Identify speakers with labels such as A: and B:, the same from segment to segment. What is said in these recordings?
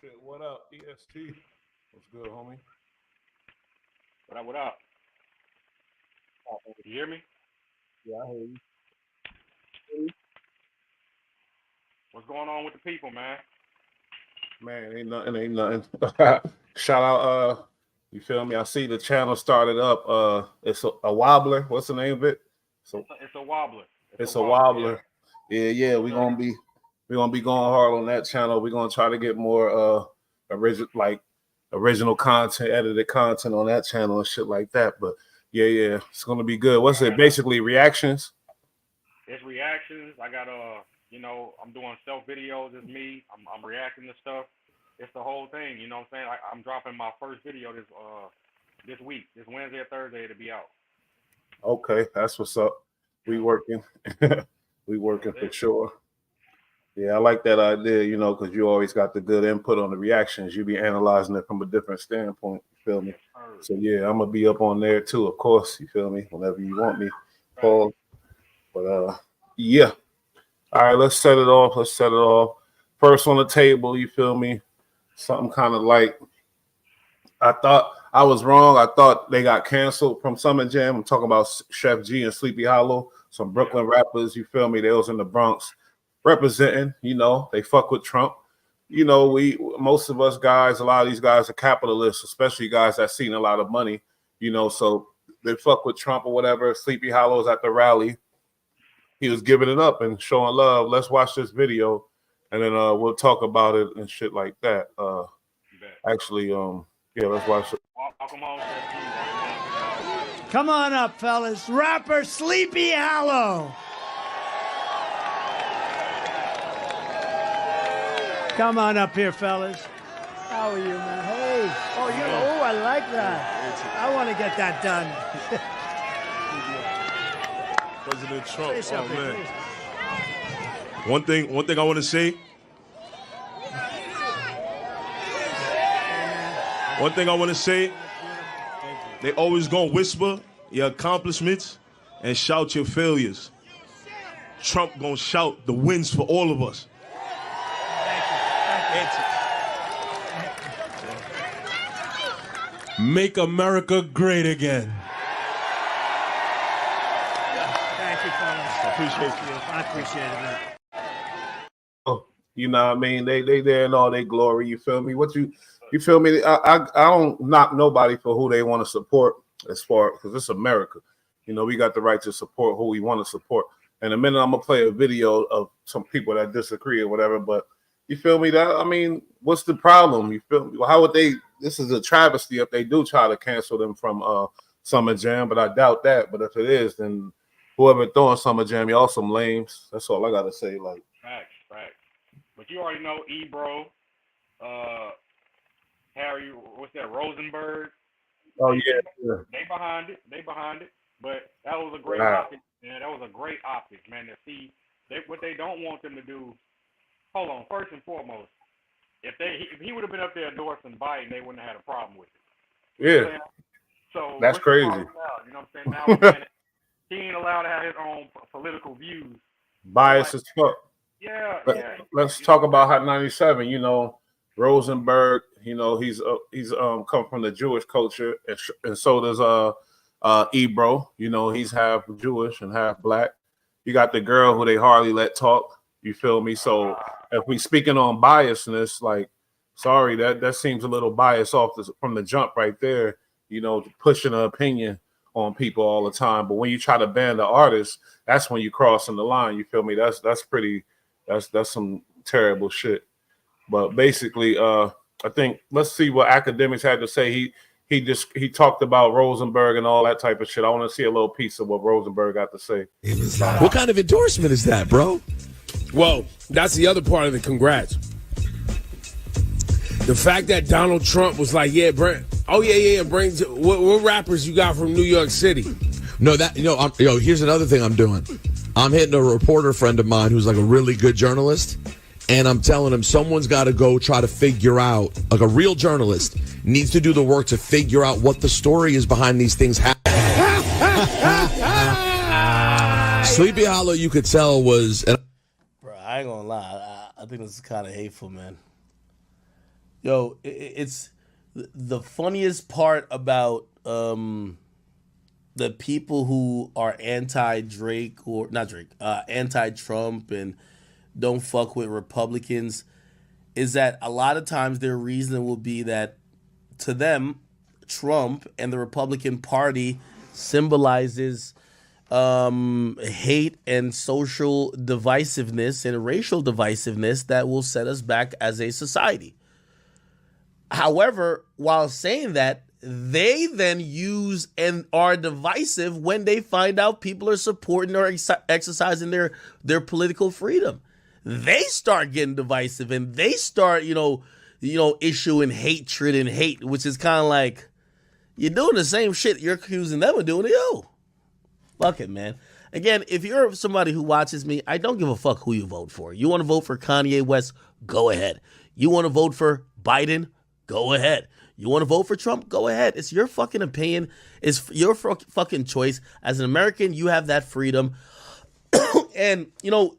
A: shit. What up, EST? What's good, homie?
B: What up? What up? You hear me?
A: Yeah, I hear you.
B: What's going on with the people, man?
A: Man, ain't nothing. Shout out, you feel me? I see the channel started up. It's a wobbler. What's the name of it? So
B: It's a wobbler.
A: it's a wobbler. Yeah. We're gonna be going hard on that channel. We're gonna try to get more original content, edited content on that channel and shit like that. But yeah, it's gonna be good. What's it? Basically reactions.
B: It's reactions. I got I'm doing self videos. It's me. I'm reacting to stuff. It's the whole thing. You know what I'm saying? I'm dropping my first video this week. This Wednesday or Thursday to be out.
A: Okay, that's what's up. We working. We working for sure. Yeah, I like that idea, because you always got the good input on the reactions. You be analyzing it from a different standpoint. You feel me? So yeah, I'm gonna be up on there too, of course. You feel me? Whenever you want me, Paul. But yeah. All right, let's set it off. First on the table, you feel me? Something kind of like, I thought I was wrong. I thought they got canceled from Summer Jam. I'm talking about Shef G and Sleepy Hollow, some Brooklyn rappers. You feel me? They was in the Bronx representing. They fuck with Trump. Most of us guys, a lot of these guys are capitalists, especially guys that seen a lot of money. So they fuck with Trump or whatever. Sleepy Hollow's at the rally. He was giving it up and showing love. Let's watch this video, and then we'll talk about it and shit like that. Actually, let's watch it.
C: Come on up, fellas. Rapper Sleepy Hollow. Come on up here, fellas. How are you, man? Hey. Oh, I like that. I want to get that done.
D: President Trump. Oh man. One thing I want to say. One thing I want to say. They always gonna whisper your accomplishments and shout your failures. Trump gonna shout the wins for all of us. Make America great again.
C: I appreciate it, man.
A: You know what I mean? They there in all their glory. You feel me? You feel me? I don't knock nobody for who they want to support because it's America. We got the right to support who we want to support. In a minute, I'm gonna play a video of some people that disagree or whatever. But you feel me? What's the problem? You feel me? How would they? This is a travesty if they do try to cancel them from Summer Jam, but I doubt that. But if it is, then whoever throwing Summer Jam, y'all some lames. That's all I gotta say. Like
B: facts. But you already know Ebro, Harry, what's that? Rosenberg.
A: Oh yeah.
B: They behind it. But that was a great optic. Yeah, that was a great optic, man. To see what they don't want them to do. Hold on. First and foremost, if he would have been up there endorsing Biden, they wouldn't have had a problem with it.
A: Yeah.
B: So
A: that's crazy.
B: Now? You know what I'm saying? Now he ain't allowed to have his own political views.
A: Bias as fuck.
B: Yeah.
A: Let's talk about Hot 97. Rosenberg. He's come from the Jewish culture, and so does Ebro. He's half Jewish and half black. You got the girl who they hardly let talk. You feel me? So if we speaking on biasness, like, sorry, that seems a little biased from the jump right there. Pushing an opinion on people all the time. But when you try to ban the artist, that's when you crossing the line. You feel me? That's some terrible shit. But basically, I think let's see what academics had to say. He talked about Rosenberg and all that type of shit. I want to see a little piece of what Rosenberg got to say.
E: What kind of endorsement is that, bro?
F: Well, that's the other part of the congrats. The fact that Donald Trump was like, bring what rappers you got from New York City?
E: Here's another thing I'm doing. I'm hitting a reporter friend of mine who's like a really good journalist, and I'm telling him someone's got to go try to figure out, like a real journalist needs to do the work to figure out what the story is behind these things happening. Sleepy Hollow, you could tell was...
G: Bro, I ain't gonna lie. I think this is kind of hateful, man. Yo, it's the funniest part about the people who are anti-Drake or not Drake, anti-Trump and don't fuck with Republicans is that a lot of times their reason will be that to them, Trump and the Republican Party symbolizes hate and social divisiveness and racial divisiveness that will set us back as a society. However, while saying that, they then use and are divisive when they find out people are supporting or exercising their political freedom. They start getting divisive and they start, issuing hatred and hate, which is kind of like you're doing the same shit you're accusing them of doing to you. Fuck it, man. Again, if you're somebody who watches me, I don't give a fuck who you vote for. You want to vote for Kanye West? Go ahead. You want to vote for Biden? Go ahead. You want to vote for Trump? Go ahead. It's your fucking opinion. It's your fucking choice. As an American, you have that freedom. And,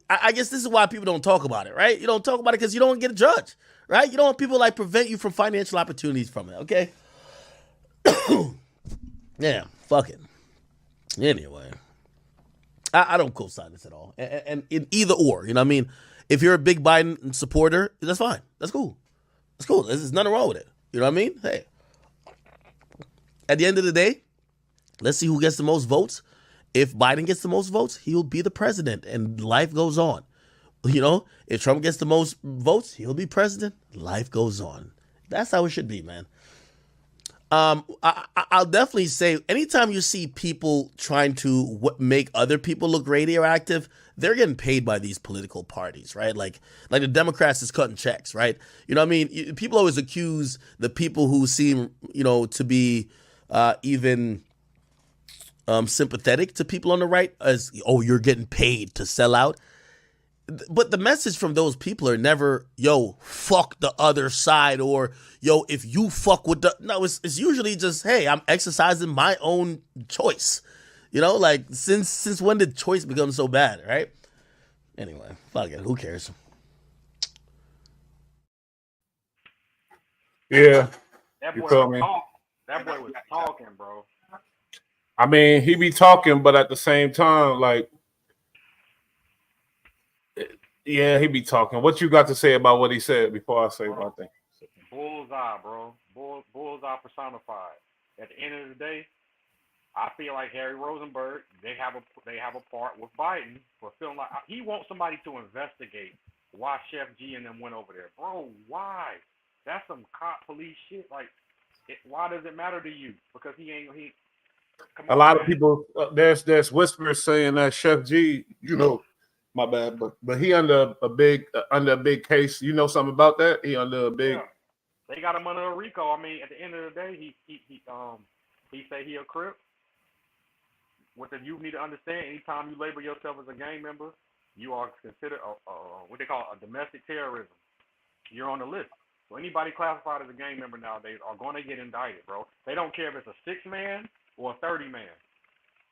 G: I guess this is why people don't talk about it, right? You don't talk about it because you don't get a judge, right? You don't want people prevent you from financial opportunities from it, okay? Yeah, fuck it. Anyway, I don't co-sign this at all. And in either or, you know what I mean? If you're a big Biden supporter, that's fine. That's cool. That's cool. There's nothing wrong with it. You know what I mean? Hey, at the end of the day, let's see who gets the most votes. If Biden gets the most votes, he'll be the president and life goes on. If Trump gets the most votes, he'll be president. Life goes on. That's how it should be, man. I'll definitely say anytime you see people trying to make other people look radioactive, they're getting paid by these political parties, right? Like the Democrats is cutting checks, right? You know what I mean? People always accuse the people who seem, to be even sympathetic to people on the right as, oh, you're getting paid to sell out. But the message from those people are never, yo, fuck the other side, or yo, if you fuck with no, it's usually just, hey, I'm exercising my own choice. Since when did choice become so bad, right? Anyway, fuck it, who cares?
A: Yeah,
B: That
A: you
B: boy
A: feel
B: was
A: me?
B: That boy was talking, bro.
A: I mean, he be talking, but at the same time, yeah, he be talking. What you got to say about what he said before I say my thing?
B: Bullseye, bro. Bullseye personified. At the end of the day, I feel like Harry Rosenberg, they have a part with Biden for feeling like he wants somebody to investigate why Shef G and them went over there. Bro, why? That's some cop police shit. Why does it matter to you? Because
A: a lot of people, there's whispers saying that Shef G, my bad, but he under a big case. You know something about that? He under a big.
B: Yeah. They got him under a RICO. I mean, at the end of the day, he say he a Crip. What you need to understand: anytime you label yourself as a gang member, you are considered what they call a domestic terrorism. You're on the list. So anybody classified as a gang member nowadays are going to get indicted, bro. They don't care if it's a 6-man or a 30-man.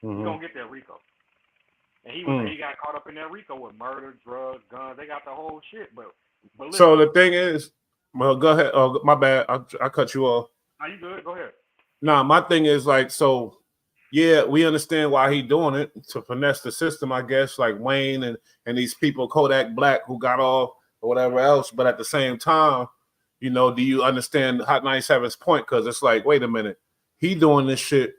A: Mm-hmm.
B: You're gonna get that RICO. And he got caught up in that RICO with murder, drugs, guns. They got the whole shit. But listen,
A: so the thing is, well, go ahead. Oh, my bad. I cut you off.
B: Are you good? Go ahead.
A: Nah, my thing is so. Yeah, we understand why he doing it to finesse the system, I guess, like Wayne and these people, Kodak Black, who got off or whatever else. But at the same time, do you understand Hot 97's point? Because it's like, wait a minute, he doing this shit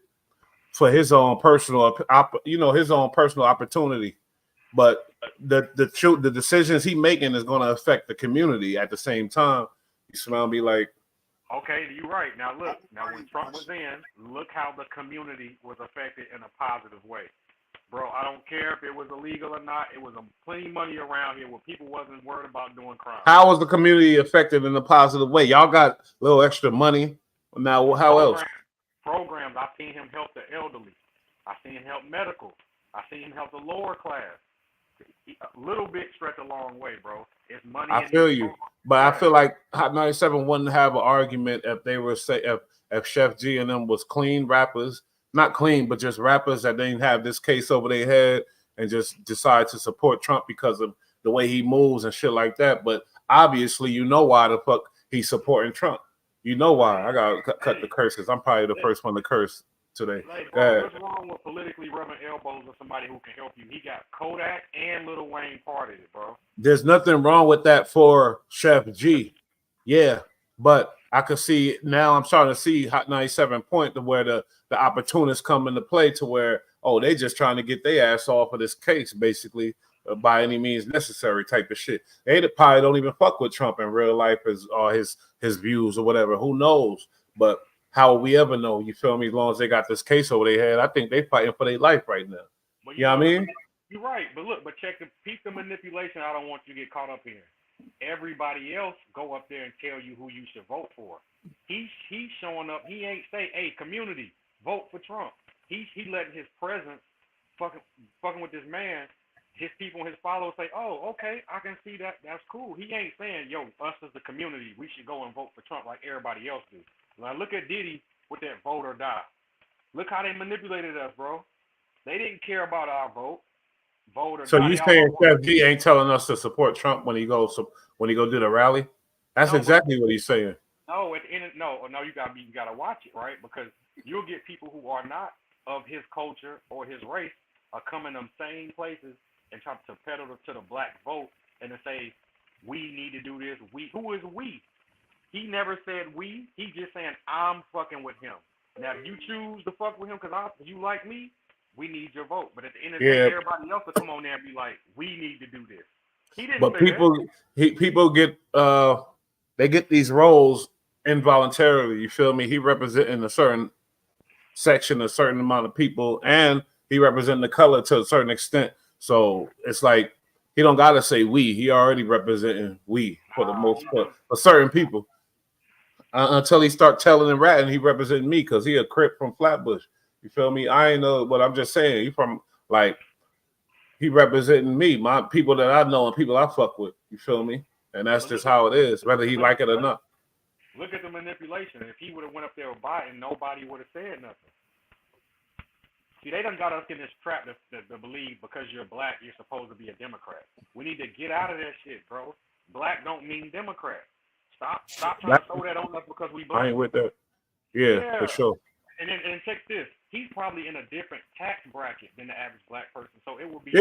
A: for his own personal, his own personal opportunity. But the decisions he making is going to affect the community at the same time. You smell me like.
B: Okay, you're right. Now look, when Trump was in, look how the community was affected in a positive way. Bro, I don't care if it was illegal or not. It was plenty of money around here where people wasn't worried about doing crime.
A: How was the community affected in a positive way? Y'all got a little extra money. Now, how else?
B: Programs. I've seen him help the elderly. I've seen him help medical. I've seen him help the lower class. A little bit stretch a long way, bro. It's money.
A: I feel you. But I feel like Hot 97 wouldn't have an argument if they were if Shef G and them was clean rappers, not clean, but just rappers that didn't have this case over their head and just decide to support Trump because of the way he moves and shit like that. But obviously, why the fuck he's supporting Trump. You know why? I gotta cut the curse because I'm probably the first one to curse today.
B: Like, bro, what's wrong with politically rubbing elbows with somebody who can help you? He got Kodak and Lil Wayne parted it, bro.
A: There's nothing wrong with that for Shef G. Yeah, but I could see now. I'm starting to see Hot 97 point to where the opportunists come into play to where they just trying to get their ass off of this case basically by any means necessary type of shit. They probably don't even fuck with Trump in real life or his views or whatever. Who knows? But how will we ever know? You feel me? As long as they got this case over their head, I think they fighting for their life right now. You know what I mean?
B: You're right, but look, check the piece of manipulation. I don't want you to get caught up in. Everybody else go up there and tell you who you should vote for. He's showing up. He ain't say, "Hey, community, vote for Trump." He letting his presence fucking with this man. His people and his followers say, "Oh, okay, I can see that. That's cool." He ain't saying, "Yo, us as the community, we should go and vote for Trump like everybody else do." Now look at Diddy with that vote or die. Look how they manipulated us, bro. They didn't care about our vote. Vote or
A: so
B: die.
A: you saying Shef G ain't telling us to support Trump when he go do the rally? That's exactly what he's saying.
B: No, at the end no, you gotta watch it, right? Because you'll get people who are not of his culture or his race are coming them same places and try to peddle to the black vote and to say we need to do this. Who is we? He never said we. He's just saying I'm fucking with him. Now if you choose to fuck with him because you like me, we need your vote. But at the end of the day, everybody else will come on there and be like, we need to do this. He didn't. But
A: people get they get these roles involuntarily. You feel me? He representing a certain section, a certain amount of people, and he representing the color to a certain extent. So it's like he don't gotta say we. He already representing we for the most part for certain people. Until he start telling and ratting, he representing me because he a Crip from Flatbush. You feel me? I ain't know, but I'm just saying he from he representing me, my people that I know and people I fuck with. You feel me? And that's just how it is, whether he like it or not.
B: Look at the manipulation. If he would have went up there with Biden, nobody would have said nothing. See, they done got us in this trap to believe because you're black, you're supposed to be a Democrat. We need to get out of that shit, bro. Black don't mean Democrat. Stop trying to throw that on us because we black.
A: I ain't with that. Yeah, for sure.
B: And check this. He's probably in a different tax bracket than the average black person. So it would be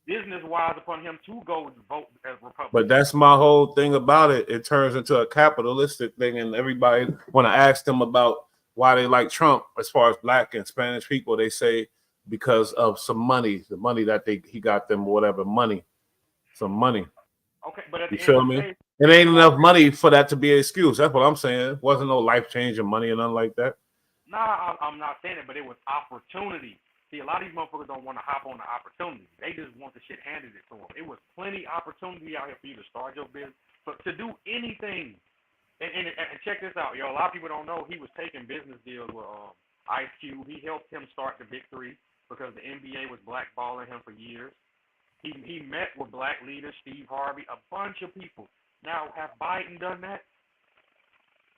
B: business-wise upon him to go vote as Republican.
A: But that's my whole thing about it. It turns into a capitalistic thing, and everybody, when I ask them about why they like Trump, as far as black and Spanish people, they say because of some money, the money that he got them, whatever some money.
B: Okay, but at the
A: you feel
B: end
A: me?
B: Of the day,
A: it ain't enough money for that to be an excuse. That's what I'm saying. It wasn't no life-changing money or nothing like that.
B: Nah, I'm not saying it, but it was opportunity. See, a lot of these motherfuckers don't want to hop on the opportunity. They just want the shit handed it to them. It was plenty opportunity out here for you to start your business, but to do anything. And check this out, yo. A lot of people don't know he was taking business deals with Ice Cube. He helped him start the Big Three because the NBA was blackballing him for years. He met with black leaders, Steve Harvey, a bunch of people. Now, have Biden done that?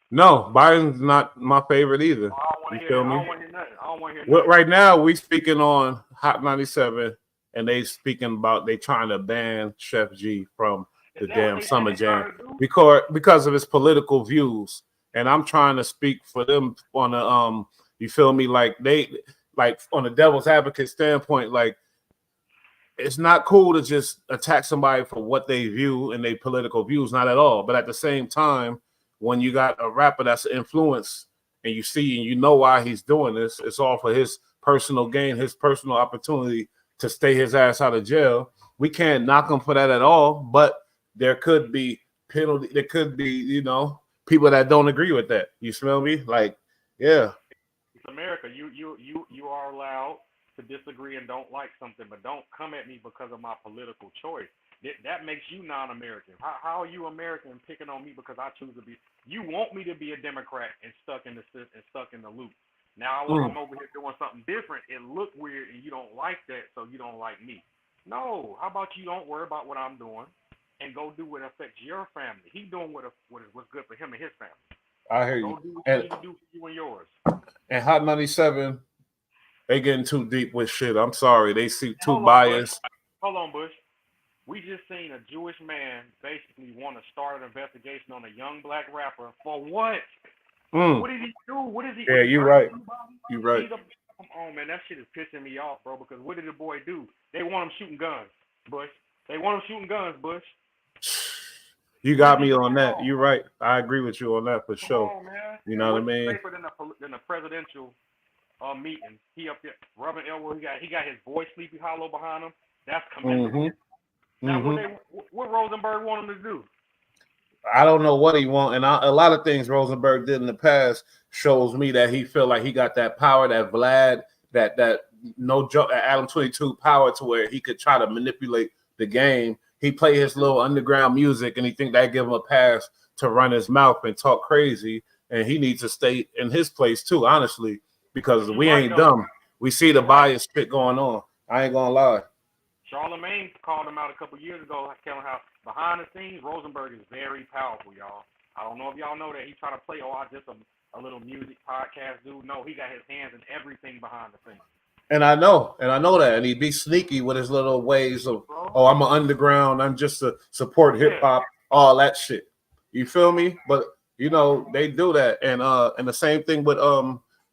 A: No, Biden's not my favorite either.
B: I don't want to hear nothing. I don't want to hear nothing.
A: Right now, we speaking on Hot 97, and they speaking about they trying to ban Shef G from the damn Summer Jam because of his political views. And I'm trying to speak for them on a you feel me? Like on the devil's advocate standpoint, like it's not cool to just attack somebody for what they view and their political views, not at all. But at the same time, when you got a rapper that's an influence and you see and you know why he's doing this, it's all for his personal gain, his personal opportunity to stay his ass out of jail. We can't knock him for that at all, but there could be penalty. There could be, people that don't agree with that. You smell me? Like, yeah.
B: It's America. You are allowed to disagree and don't like something, but don't come at me because of my political choice. That makes you non-American. How are you American picking on me because I choose to be? You want me to be a Democrat and stuck in the loop. Now I'm over here doing something different. It looked weird and you don't like that, so you don't like me. No. How about you don't worry about what I'm doing and go do what affects your family? He's doing what's good for him and his family.
A: I hear you.
B: Go do what you need to do for you and yours.
A: And Hot 97, they getting too deep with shit. I'm sorry. They see too biased.
B: Hold on, Bush. We just seen a Jewish man basically want to start an investigation on a young black rapper for what? What did he do? What is he?
A: Yeah, you're right. You're right.
B: Come on, man. That shit is pissing me off, bro. Because what did the boy do? They want him shooting guns, Bush. They want him shooting guns, Bush.
A: You got me on that. You're right. I agree with you on that for sure.
B: Come on, man.
A: You know what I mean?
B: Safer than the presidential meeting. He up there rubbing elbow. He got his boy Sleepy Hollow behind him. That's commendable. Now, what Rosenberg want him to do?
A: I don't know what he want, and a lot of things Rosenberg did in the past shows me that he feel like he got that power, that Vlad, that no joke, Adam 22 power to where he could try to manipulate the game. He play his little underground music, and he think that give him a pass to run his mouth and talk crazy. And he needs to stay in his place too, honestly, because we ain't dumb. We see the bias shit going on. I ain't gonna lie.
B: Charlemagne called him out a couple years ago, telling how behind the scenes Rosenberg is very powerful, y'all. I don't know if y'all know that he try to play, I just a little music podcast dude. No, he got his hands in everything behind the scenes.
A: And I know that, and he be sneaky with his little ways of, I'm an underground, I'm just to support hip hop, all that shit. You feel me? But you know they do that, and the same thing with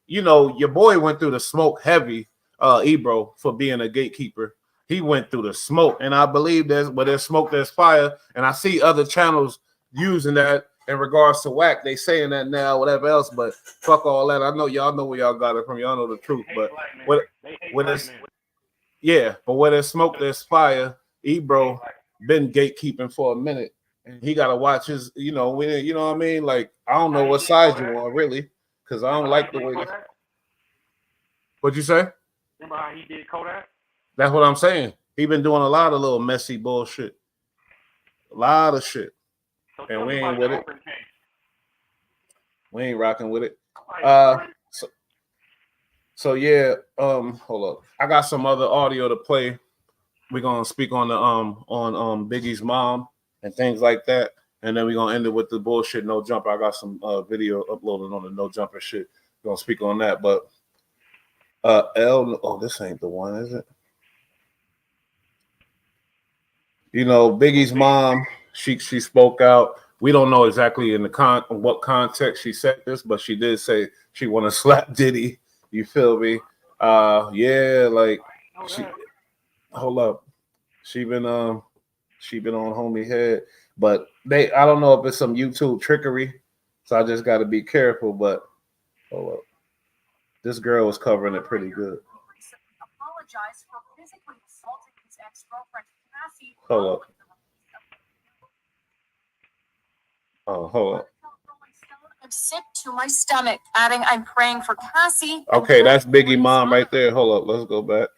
A: you know, your boy went through the smoke heavy, Ebro, for being a gatekeeper. He went through the smoke, and I believe there's smoke, there's fire, and I see other channels using that in regards to whack. They saying that now, whatever else, but fuck all that. I know y'all know where y'all got it from. Y'all know the truth, but when it's but where there's smoke, there's fire. Ebro been gatekeeping for a minute, and he gotta watch his. You know what I mean? Like I don't know what side you on really, because I don't like the way. What'd you say?
B: Remember how he did Kodak?
A: That's what I'm saying. He been doing a lot of little messy bullshit. A lot of shit.
B: So
A: and we ain't with it. We ain't rocking with it. So yeah, hold up. I got some other audio to play. We're gonna speak on the on Biggie's mom and things like that. And then we're gonna end it with the bullshit no jumper. I got some video uploaded on the no jumper shit. We're gonna speak on that. But this ain't the one, is it? You know, Biggie's mom, she spoke out. We don't know exactly in what context she said this, but she did say she want to slap Diddy. You feel me? Hold up. She been on homie head, but I don't know if it's some YouTube trickery, so I just got to be careful. But hold up, this girl was covering it pretty good. Apologized for physically assaulting his ex-girlfriend. Hold up. Oh, hold up.
H: I'm sick to my stomach. Adding, I'm praying for Cassie.
A: Okay, that's Biggie Mom right there. Hold up, let's go back.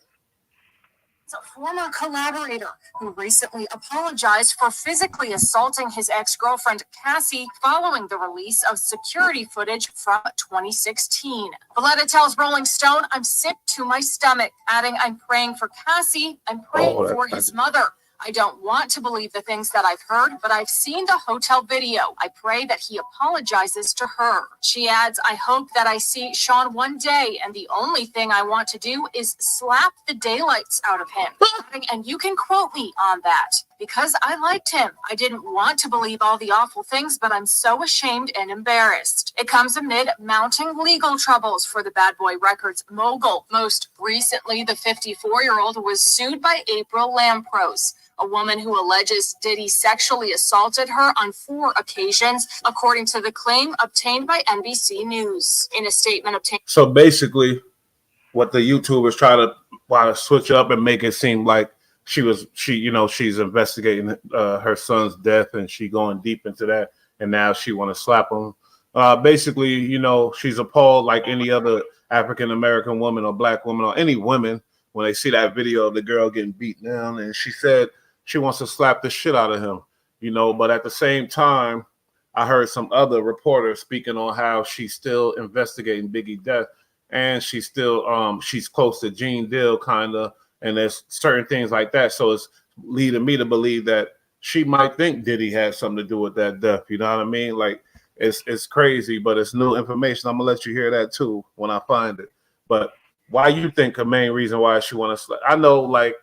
H: It's a former collaborator who recently apologized for physically assaulting his ex-girlfriend Cassie following the release of security footage from 2016. Valletta tells Rolling Stone, I'm sick to my stomach. Adding, I'm praying for Cassie. I'm praying for his mother. I don't want to believe the things that I've heard, but I've seen the hotel video. I pray that he apologizes to her. She adds, I hope that I see Sean one day, and the only thing I want to do is slap the daylights out of him. And you can quote me on that, because I liked him. I didn't want to believe all the awful things, but I'm so ashamed and embarrassed. It comes amid mounting legal troubles for the Bad Boy Records mogul. Most recently, the 54-year-old was sued by April Lampros, a woman who alleges Diddy sexually assaulted her on 4 occasions, according to the claim obtained by NBC News. In a statement obtained.
A: So basically, what the YouTubers try to switch up and make it seem like she's investigating her son's death and she going deep into that, and now she want to slap him. Basically, she's appalled like any other African American woman or black woman or any women when they see that video of the girl getting beat down, and she said she wants to slap the shit out of him, but at the same time, I heard some other reporters speaking on how she's still investigating Biggie's death, and she's still she's close to Gene Deal kind of, and there's certain things like that. So it's leading me to believe that she might think Diddy had something to do with that death. You know what I mean? Like it's crazy, but it's new information. I'm gonna let you hear that too when I find it. But why you think the main reason why she want to slap? I know, like,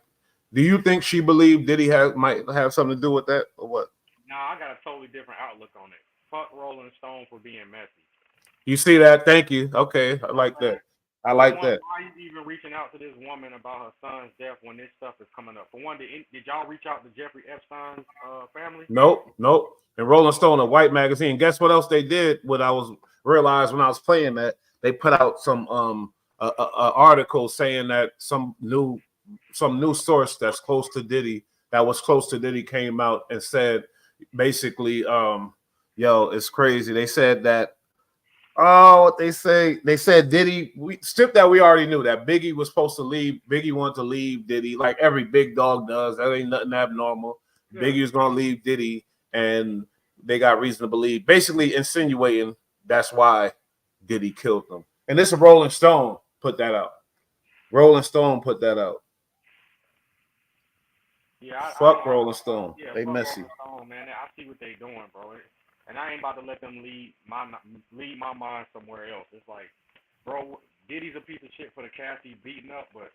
A: Do you think she believed Diddy might have something to do with that or what?
B: Nah, I got a totally different outlook on it. Fuck Rolling Stone for being messy.
A: You see that? Thank you. Okay, I like that. I like that.
B: Why are you even reaching out to this woman about her son's death when this stuff is coming up? For one, did y'all reach out to Jeffrey Epstein's family?
A: Nope. And Rolling Stone, a white magazine. Guess what else they did? What I realized when I was playing that, they put out some article saying that some new source that's close to Diddy, came out and said basically, it's crazy. They said that. Oh, what they say? They said Diddy. We already knew that Biggie was supposed to leave. Biggie wanted to leave Diddy, like every big dog does. That ain't nothing abnormal. Yeah. Biggie was gonna leave Diddy, and they got reason to believe, basically insinuating that's why Diddy killed them. And this is Rolling Stone put that out.
B: Yeah,
A: fuck Rolling Stone. Yeah, they messy.
B: Stone, man. I see what they doing, bro. And I ain't about to let them lead my mind somewhere else. It's like, bro, Diddy's a piece of shit for the Cassie beating up, but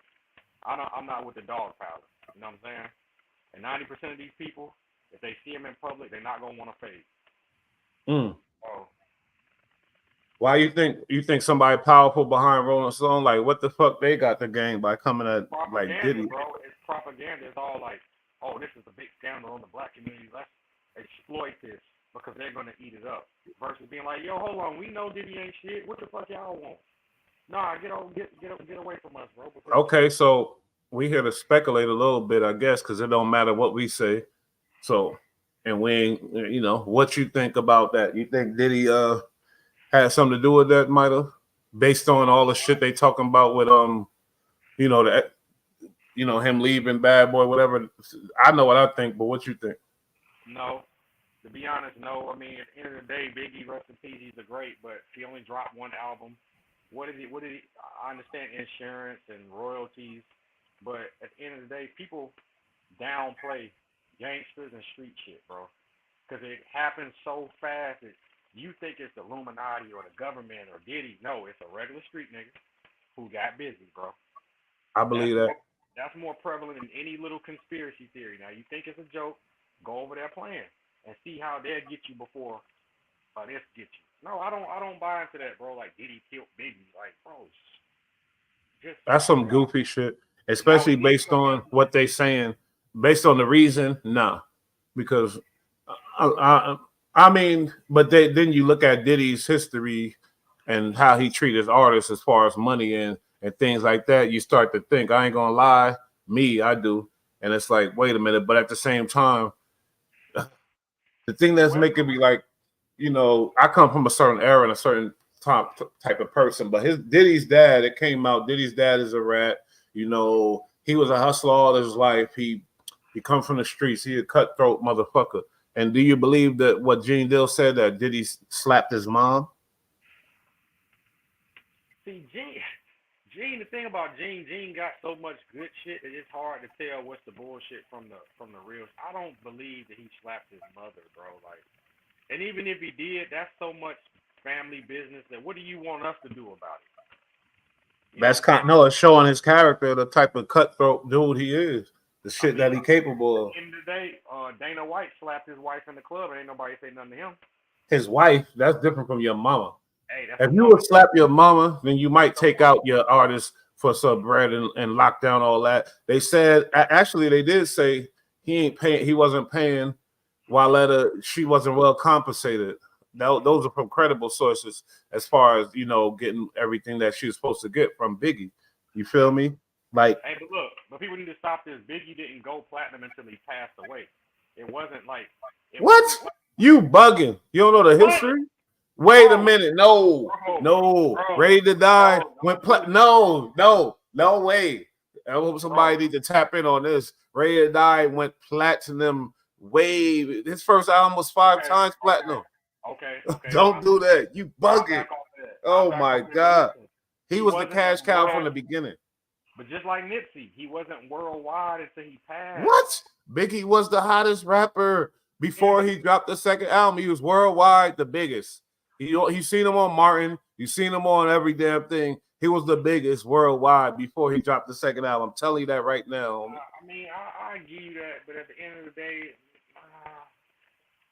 B: I'm not with the dog powder. You know what I'm saying? And 90% of these people, if they see him in public, they're not gonna want to fade. Oh.
A: Why you think somebody powerful behind Rolling Stone? Like, what the fuck they got to gain by coming at like Diddy?
B: Bro, it's propaganda. It's all like, oh, this is a big scandal on the black community. Let's exploit this because they're gonna eat it up. Versus being like, yo, hold on, we know Diddy ain't shit. What the fuck y'all want? Nah, get away from us, bro.
A: Okay, so we here to speculate a little bit, I guess, because it don't matter what we say. So, and we ain't, what you think about that? You think Diddy had something to do with that, might have, based on all the shit they talking about with him leaving Bad Boy, whatever. I know what I think, but what you think?
B: No. To be honest, no. I mean, at the end of the day, Biggie, rest in peace, he's a great, but he only dropped one album. What did he? I understand insurance and royalties, but at the end of the day, people downplay gangsters and street shit, bro, because it happens so fast that you think it's the Illuminati or the government or Diddy. No, it's a regular street nigga who got busy, bro.
A: I believe
B: that's more prevalent than any little conspiracy theory. Now, you think it's a joke, go over there playing and see how they'll get you before this get you. No, I don't buy into that, bro. Like Diddy killed Biggie, like, bro.
A: That's some goofy shit, especially based on what they saying. Based on the reason, nah, because I mean, but then you look at Diddy's history and how he treated artists as far as money and things like that. You start to think, I ain't gonna lie, I do, and it's like, wait a minute, but at the same time. The thing that's making me like, I come from a certain era and a certain type of person, but Diddy's dad, it came out, Diddy's dad is a rat. He was a hustler all his life. He come from the streets. He a cutthroat motherfucker. And do you believe that what Gene Dill said, that Diddy slapped his mom?
B: See, Gene, the thing about Gene got so much good shit that it's hard to tell what's the bullshit from the real. I don't believe that he slapped his mother, bro. Like, and even if he did, that's so much family business that what do you want us to do about it?
A: It's showing his character, the type of cutthroat dude he is, the shit that he capable of.
B: At the end of the day, Dana White slapped his wife in the club and ain't nobody say nothing to him.
A: His wife, that's different from your mama.
B: Hey,
A: if you would slap your mama, then you might take out your artist for some bread and lock down all that. They said, actually, they did say he wasn't paying Wyletta. She wasn't well compensated. Those are from credible sources as far as, getting everything that she was supposed to get from Biggie. You feel me? Like,
B: hey, but people need to stop this. Biggie didn't go platinum until he passed away. It wasn't like
A: you bugging. You don't know the history? Wait a minute. No. Ready to Die went platinum. No way. Somebody need to tap in on this. Ready to Die went platinum. His first album was 5 times platinum.
B: Okay.
A: Don't do that. You bugging. Oh my God. He was the cash cow from the beginning.
B: But just like Nipsey, he wasn't worldwide until he passed.
A: What? Biggie was the hottest rapper before he dropped the second album. He was worldwide the biggest. You seen him on Martin. You seen him on every damn thing. He was the biggest worldwide before he dropped the second album. I'm telling you that right now.
B: I mean, I give you that, but at the end of the day,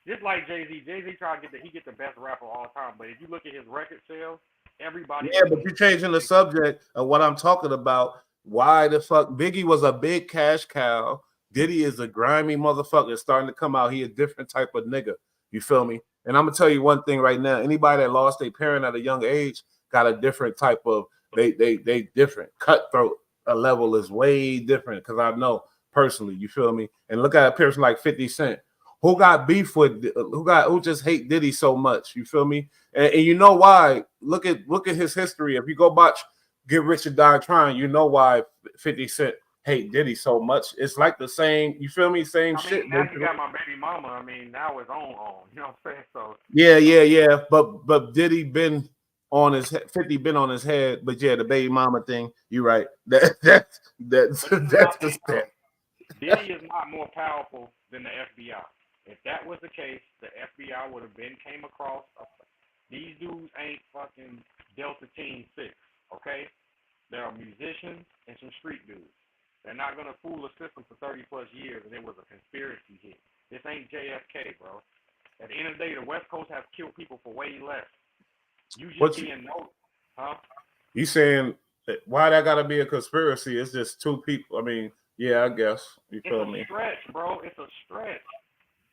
B: just like Jay-Z try to get the best rapper of all time. But if you look at his record sales, everybody.
A: Yeah, but you're changing the subject of what I'm talking about. Why the fuck Biggie was a big cash cow. Diddy is a grimy motherfucker starting to come out. He a different type of nigga. You feel me? And I'm gonna tell you one thing right now. Anybody that lost their parent at a young age got a different type of they different. Cutthroat level is way different because I know personally, you feel me? And look at a person like 50 Cent. Who got beef with who just hate Diddy so much? You feel me? And you know why? Look at his history. If you go watch Get Rich or Die Trying, you know why 50 Cent hate Diddy so much. It's like the same, you feel me? Same shit.
B: Now he got my baby mama. I mean, now it's on. You know what I'm saying? So
A: yeah. But Diddy been on his 50 been on his head. But yeah, the baby mama thing, you're right. That's the step.
B: Diddy is not more powerful than the FBI. If that was the case, the FBI would have been came across. These dudes ain't fucking Delta Team 6, okay? They are musicians and some street dudes. They're not going to fool a system for 30 plus years and it was a conspiracy hit. This ain't JFK, bro. At the end of the day, the West Coast have killed people for way less. You just being no, huh?
A: You saying why that got to be a conspiracy? It's just two people. I mean, yeah, I guess. You feel me?
B: It's a stretch, bro. It's a stretch.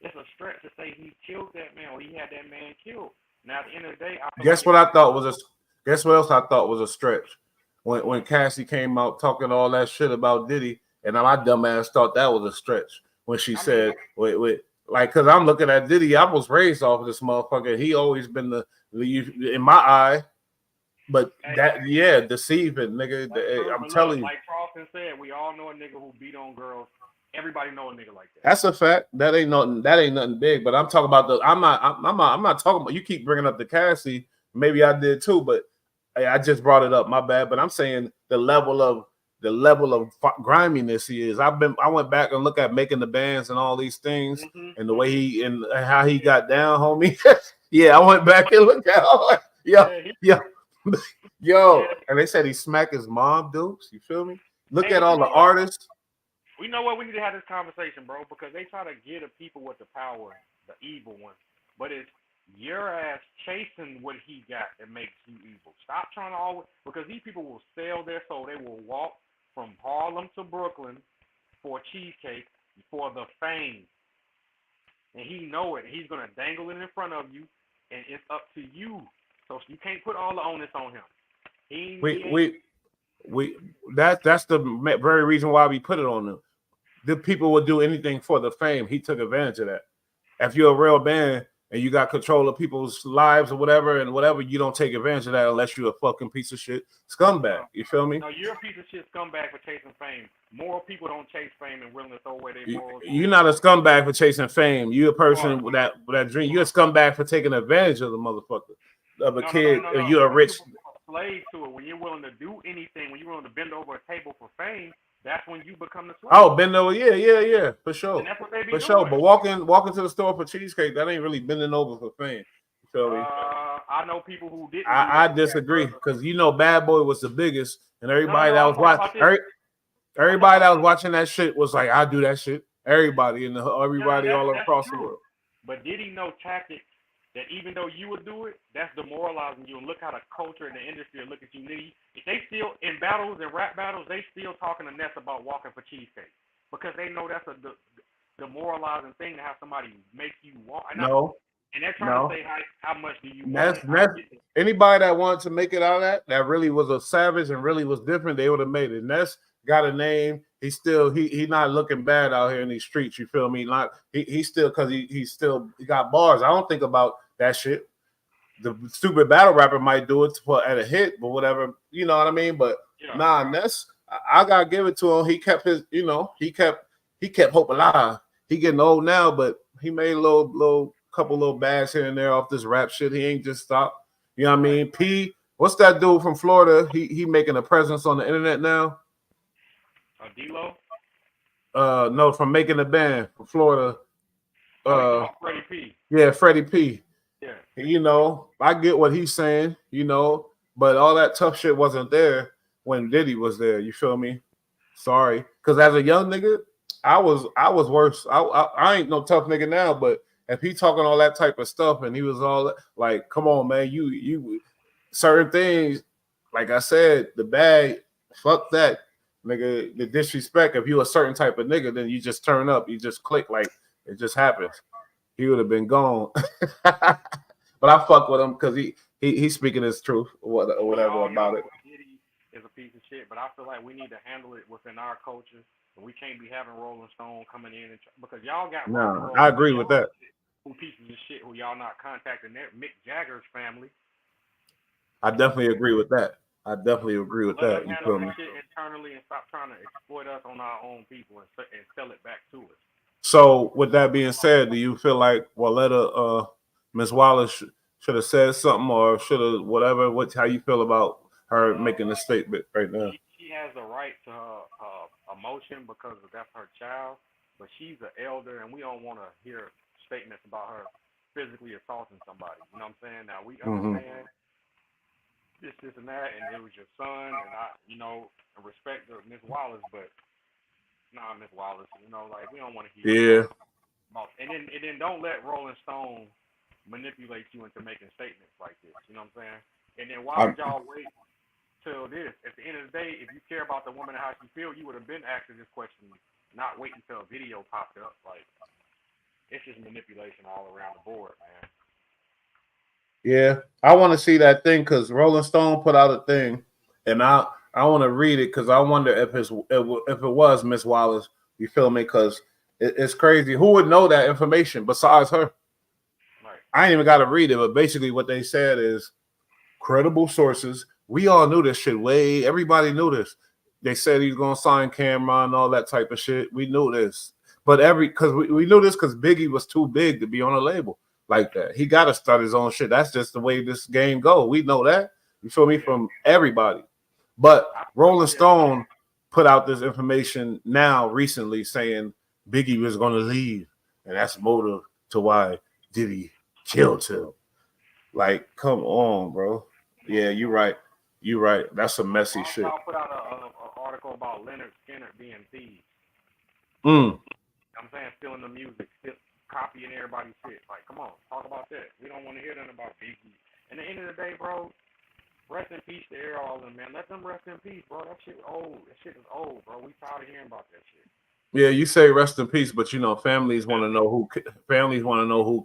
B: It's a stretch to say he killed that man or he had that man killed. Now at the end of the day, guess what else
A: I thought was a stretch? When Cassie came out talking all that shit about Diddy, and my dumb ass thought that was a stretch when she said, wait, like, cause I'm looking at Diddy, I was raised off of this motherfucker. He always been in my eye, but deceiving nigga. I'm telling you.
B: Like Charleston said, we all know a nigga who beat on girls. Everybody know a nigga like that.
A: That's a fact. That ain't nothing big. But I'm talking about I'm not talking about. You keep bringing up the Cassie. Maybe I did too, but I just brought it up. My bad. But I'm saying the level of griminess he is. I went back and look at Making the Bands and all these things and the way he and how he got down, homie. Yeah, I went back and looked at all that. Yo. And they said he smacked his mom, Dukes. You feel me? Look at all the artists.
B: We know what we need to have this conversation, bro, because they try to get the people with the power, the evil ones. But it's your ass chasing what he got that makes you evil. Stop trying to always, because these people will sell their soul. They will walk from Harlem to Brooklyn for cheesecake for the fame. And he know it. He's going to dangle it in front of you, and it's up to you. So you can't put all the onus on him.
A: That's the very reason why we put it on them. The people would do anything for the fame. He took advantage of that. If you're a real band and you got control of people's lives or whatever, you don't take advantage of that unless you're a fucking piece of shit scumbag. You feel me?
B: No, you're a piece of shit scumbag for chasing fame. More people don't chase fame and willing to throw away their morals.
A: You're not a scumbag for chasing fame. You're a person with that dream. You're a scumbag for taking advantage of the motherfucker, of a kid.
B: No.
A: You're a rich
B: slave to it. When you're willing to do anything, when you're willing to bend over a table for fame, that's when you become the slave.
A: Oh, bend over, yeah, for sure.
B: And that's what they be
A: for
B: doing.
A: Sure. But walking to the store for cheesecake, that ain't really bending over for fame. You feel me?
B: I know people who didn't.
A: I disagree because Bad Boy was the biggest, and everybody that was watching, everybody that was watching that shit was like, I do that shit. Everybody all across the world.
B: But did he know tactics that even though you would do it, that's demoralizing you? And look how the culture and the industry look at you. If they still in battles and rap battles, they still talking to Ness about walking for cheesecake because they know that's a demoralizing thing to have somebody make you walk. And they're trying to say how much do you want?
A: Anybody that wanted to make it out of that really was a savage and really was different, they would have made it. Ness got a name. He's still he not looking bad out here in these streets. You feel me? He still because he got bars. I don't think about that shit. The stupid battle rapper might do it at a hit, but whatever, you know what I mean. But Ness, I gotta give it to him. He kept his, he kept hope alive. He getting old now, but he made a couple little bags here and there off this rap shit. He ain't just stopped. You know what I mean? P, what's that dude from Florida? He making a presence on the internet now.
B: D-Lo?
A: No, from Making the Band from Florida.
B: Freddie P.
A: Yeah, Freddie P.
B: Yeah.
A: I get what he's saying. but all that tough shit wasn't there when Diddy was there. You feel me? Sorry, because as a young nigga, I was worse. I ain't no tough nigga now, but if he talking all that type of stuff and he was all like, come on, man, you certain things, like I said, the bag, fuck that, nigga, the disrespect. If you a certain type of nigga, then you just turn up, you just click, like it just happens. He would have been gone. But I fuck with him because he's speaking his truth or whatever about it.
B: Diddy is a piece of shit, but I feel like we need to handle it within our culture. We can't be having Rolling Stone coming in because y'all got
A: No, I agree with that.
B: Who pieces of shit who y'all not contacting their Mick Jagger's family.
A: I definitely agree with that. You feel me?
B: Shit internally and stop trying to exploit us on our own people and sell it back to us.
A: So, with that being said, do you feel like Walletta, Miss Wallace should have said something or should have whatever? How you feel about her making a statement right now?
B: She has the right to her emotion because that's her child, but she's an elder and we don't want to hear statements about her physically assaulting somebody. You know what I'm saying? Now we understand this and that, and it was your son, and I, respect Miss Wallace, but Miss Wallace, like we don't want to hear. And then don't let Rolling Stone manipulate you into making statements like this. You know what I'm saying? And then why would y'all wait till this? At the end of the day, if you care about the woman and how she feels, you would have been asking this question, not waiting until a video popped up. Like, it's just manipulation all around the board, man.
A: Yeah, I want to see that thing because Rolling Stone put out a thing, and I want to read it because I wonder if it was Miss Wallace. You feel me? Because it's crazy. Who would know that information besides her? Right. I ain't even got to read it, but basically what they said is credible sources. We all knew this shit. Everybody knew this. They said he was gonna sign Cameron and all that type of shit. We knew this, but because we knew this because Biggie was too big to be on a label like that. He got to start his own shit. That's just the way this game go. We know that. You feel me? From everybody. But Rolling Stone put out this information now recently saying Biggie was going to leave, and that's motive to why Diddy killed him. Like, come on, bro. Yeah, you're right. That's some messy shit.
B: I'll put out an article about Leonard Skinner being thieves. I'm saying stealing the music, copying everybody's shit. Like, come on, talk about that. We don't want to hear nothing about Biggie. And at the end of the day, bro, rest in peace to all of them, man. Let them rest in peace, bro. That shit old. That shit is old, bro. We tired of hearing about that shit.
A: Yeah, you say rest in peace, but families want to know who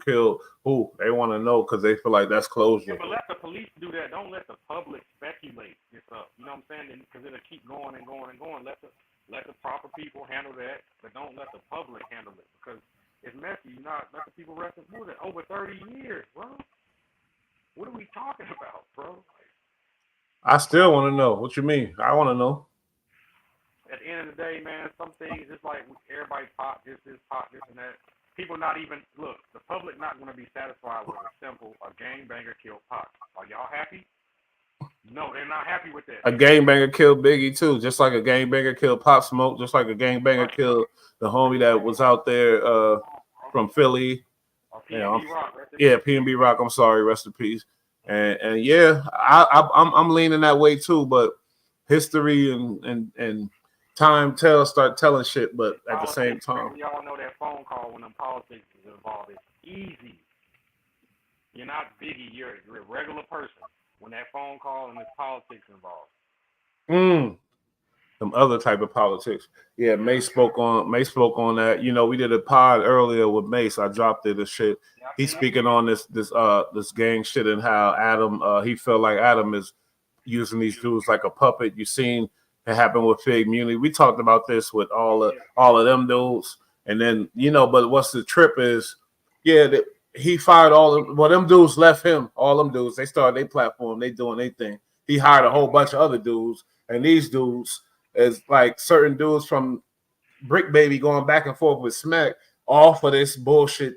A: killed who. They want to know because they feel like that's closure.
B: Yeah, but let the police do that. Don't let the public speculate this up. You know what I'm saying? Because it'll keep going and going and going. Let the proper people handle that, but don't let the public handle it because it's messy. You not let the people rest in peace. Over 30 years, bro. What are we talking about, bro?
A: I still want to know. What you mean? I want to know.
B: At the end of the day, man, some things just like everybody pop this, and that. People not even look. The public not going to be satisfied with a simple a gangbanger killed Pop. Are y'all happy? No, they're not happy with that.
A: A gangbanger killed Biggie too, just like a gangbanger killed Pop Smoke, just like a gangbanger killed the homie that was out there from Philly. P&B Rock. I'm sorry, rest in peace. And yeah, I'm leaning that way too. But history and time start telling shit. But at the same time,
B: y'all know that phone call when them politics is involved. It's easy. You're not Biggie. You're a regular person. When that phone call and there's politics involved.
A: Some other type of politics. Yeah, Mace spoke on that. You know, we did a pod earlier with Mace. I dropped it and shit. He's speaking on this gang shit and how Adam he felt like Adam is using these dudes like a puppet. You seen it happen with Fig Muni. We talked about this with all of them dudes. And then, but what's the trip is, he fired them dudes left him. All them dudes, they started their platform. They doing their thing. He hired a whole bunch of other dudes. And these dudes is like certain dudes from Brick Baby going back and forth with Smack off of this bullshit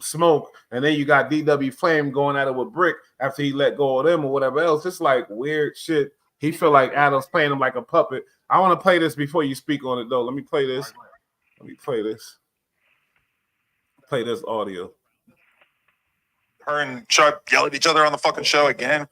A: Smoke. And then you got DW Flame going at it with Brick after he let go of them or whatever else. It's like weird shit. He feel like Adam's playing him like a puppet. I want to play this before you speak on it, though. Let me play this. Play this audio.
I: Her and Chuck yell at each other on the fucking show again.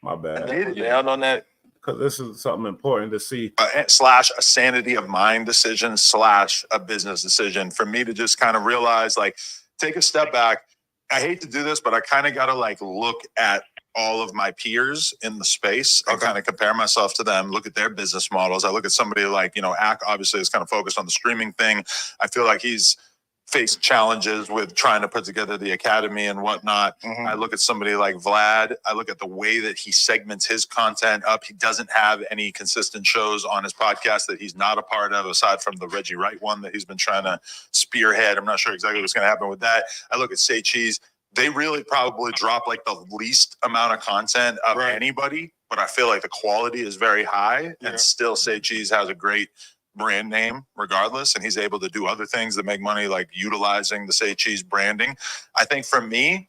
A: My bad.
I: Down on that.
A: Because this is something important to see.
I: Slash a sanity of mind decision slash a business decision for me to just kind of realize, like, take a step back. I hate to do this, but I kind of got to like look at all of my peers in the space and kind of compare myself to them, look at their business models. I look at somebody like, Ack obviously is kind of focused on the streaming thing. I feel like he's faced challenges with trying to put together the academy and whatnot. I look at somebody like Vlad. I look at the way that he segments his content up. He doesn't have any consistent shows on his podcast that he's not a part of, aside from the Reggie Wright one that he's been trying to spearhead. I'm not sure exactly what's going to happen with that. I look at Say Cheese. They really probably drop like the least amount of content of anybody, but I feel like the quality is very high, and still Say Cheese has a great brand name regardless, and he's able to do other things that make money, like utilizing the Say Cheese branding. I think for me,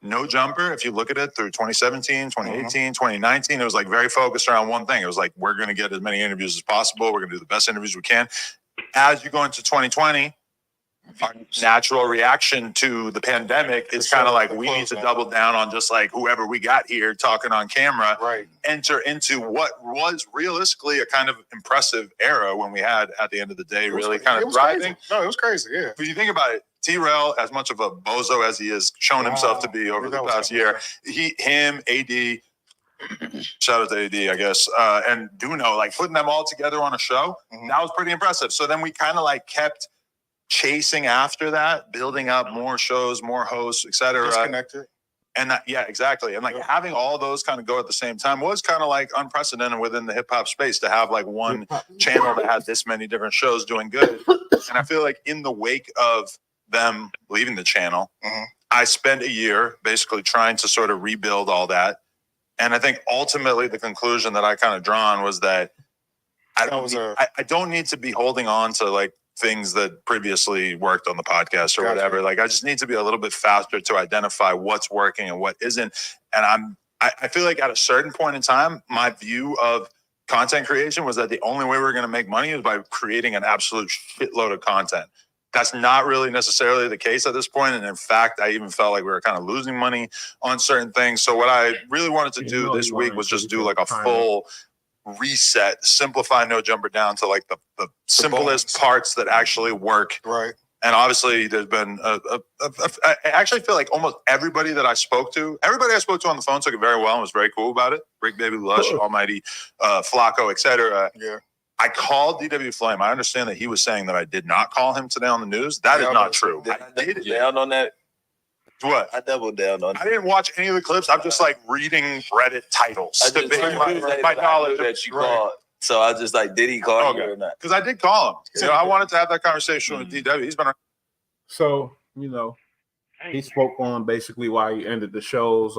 I: No Jumper, if you look at it through 2017, 2018, 2019, it was like very focused around one thing. It was like, we're going to get as many interviews as possible. We're going to do the best interviews we can. As you go into 2020, our natural reaction to the pandemic is kind of like, we need to double down on just like whoever we got here talking on camera, enter into what was realistically a kind of impressive era when we had, at the end of the day, really kind of thriving.
J: No, it was crazy, yeah.
I: But you think about it, T-Rail, as much of a bozo as he has shown himself to be over the past year, him, AD, shout out to AD, I guess, and Duno, like putting them all together on a show, that was pretty impressive. So then we kind of like kept chasing after that, building up more shows, more hosts, etc.
J: Disconnected.
I: And that, yeah, exactly. And like having all those kind of go at the same time was kind of like unprecedented within the hip hop space to have like one channel that had this many different shows doing good. And I feel like in the wake of them leaving the channel, I spent a year basically trying to sort of rebuild all that. And I think ultimately the conclusion that I kind of drawn was that I don't need to be holding on to like things that previously worked on the podcast or whatever. Like, I just need to be a little bit faster to identify what's working and what isn't. And I feel like at a certain point in time, my view of content creation was that the only way we were going to make money is by creating an absolute shitload of content. That's not really necessarily the case at this point. And in fact, I even felt like we were kind of losing money on certain things. So what I really wanted to do this week was just do like a full reset, simplify No Jumper down to like the simplest parts that actually work.
J: Right.
I: And obviously there's been I actually feel like almost everybody I spoke to on the phone took it very well and was very cool about it. Brick Baby, Lush, Almighty, Flacco, etc.
J: Yeah.
I: I called DW Flame. I understand that he was saying that I did not call him today on the news. That is not true.
K: I did down on that.
I: What?
K: I doubled down on it.
I: I didn't watch any of the clips. I'm just like reading Reddit titles.
K: I just
I: my knowledge
K: that you called. So I was just like, did he call you or not?
I: Because I did call him. You know, I wanted to have that conversation with DW. He's been around.
A: So, he spoke on basically why he ended the shows.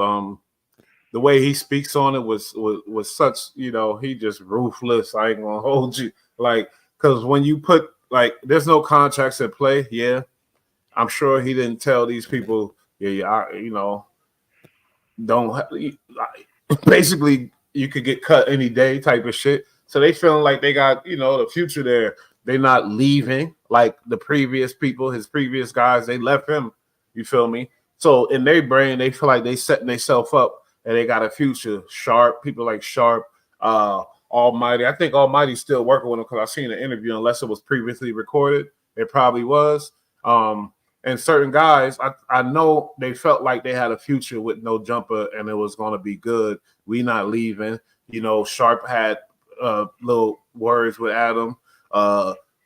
A: The way he speaks on it was such, he just ruthless. I ain't gonna hold you. Like, because when you put there's no contracts at play, I'm sure he didn't tell these people, basically you could get cut any day type of shit. So they feeling like they got, the future there. They're not leaving like the previous people, his previous guys, they left him. You feel me? So in their brain, they feel like they setting themselves up and they got a future. Sharp, people like Sharp, Almighty. I think Almighty's still working with him because I seen an interview, unless it was previously recorded. It probably was. And certain guys, I know they felt like they had a future with No Jumper and it was going to be good. We not leaving. Sharp had little words with Adam.